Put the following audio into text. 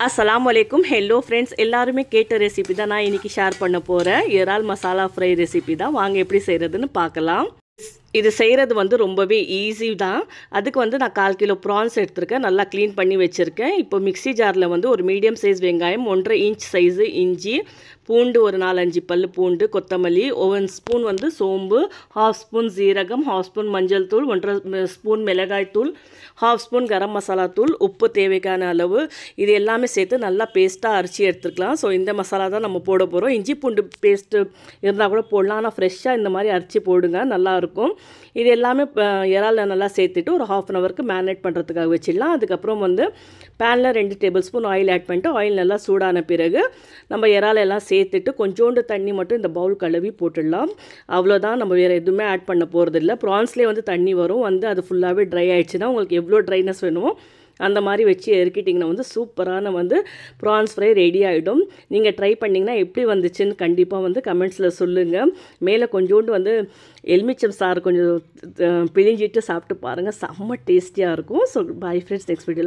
अस्सलाम वालेकुम hello friends எல்லாரும் கேட்ட ரெசிபி தான் நான் இன்னைக்கு ஷேர் பண்ண போறேன் இறால் மசாலா ஃப்ரை ரெசிபி தான் வாங்க எப்படி செய்யறதுன்னு பார்க்கலாம் இது செய்கிறது வந்து ரொம்பவே ஈஸி தான் அதுக்கு நான் 1/4 கிலோ ப்ரான்ஸ் எடுத்துர்க்கேன் நல்லா க்ளீன் பண்ணி வச்சிருக்கேன் இப்போ மிக்ஸி ஜாரில் ஒரு மீடியம் சைஸ் வெங்காயம் 1.5 இன்ச் சைஸ் இஞ்சி பூண்டு ஒரு 4-5 பல்லு பூண்டு கொத்தமல்லி 1 ஸ்பூன் சோம்பு 1/2 ஸ்பூன் ஜீரகம் 1/2 ஸ்பூன் மஞ்சள் தூள் 1.5 ஸ்பூன் மிளகாய் தூள் 1/2 ஸ்பூன் கரம் மசாலா தூள் உப்பு தேவையான அளவு இது எல்லாமே சேர்த்து நல்லா பேஸ்ட்டாக அரைச்சி எடுத்துக்கலாம் ஸோ இந்த மசாலா தான் நம்ம போட போகிறோம் இஞ்சி பூண்டு பேஸ்ட்டு இருந்தால் கூட போடலாம் ஆனால் ஃப்ரெஷ்ஷாக இந்த மாதிரி அரைச்சி போடுங்க நல்லாயிருக்கும் இது எல்லாமே இறால நல்லா சேர்த்துட்டு ஒரு 1/2 ஹவருக்கு மேரினேட் பண்ணுறதுக்காக வச்சிடலாம் அதுக்கப்புறம் பேனில் 2 டேபிள் ஸ்பூன் ஆயில் ஆட் பண்ணிட்டு ஆயில் நல்லா சூடான பிறகு நம்ம இறால எல்லாம் சேர்த்துட்டு கொஞ்சோண்டு தண்ணி மட்டும் இந்த பவுல் கழுவி போட்டுடலாம் அவ்வளோதான் நம்ம வேறு எதுவுமே ஆட் பண்ண போகிறதில்ல ப்ரான்ஸ்லேயே தண்ணி வரும் அது ஃபுல்லாகவே ட்ரை ஆகிடுச்சுன்னா உங்களுக்கு எவ்வளோ ட்ரைனஸ் வேணுமோ அந்த மாதிரி வச்சு இறக்கிட்டிங்கன்னா சூப்பரான ப்ரான்ஸ் ஃப்ரை ரெடி ஆகிடும் நீங்கள் ட்ரை பண்ணிங்கன்னா எப்படி வந்துச்சுன்னு கண்டிப்பாக கமெண்ட்ஸில் சொல்லுங்கள் மேலே கொஞ்சோண்டு எலுமிச்சம் சாறு கொஞ்சம் பிழிஞ்சிட்டு சாப்பிட்டு பாருங்கள் செம்ம டேஸ்டியாக இருக்கும் so bye friends next video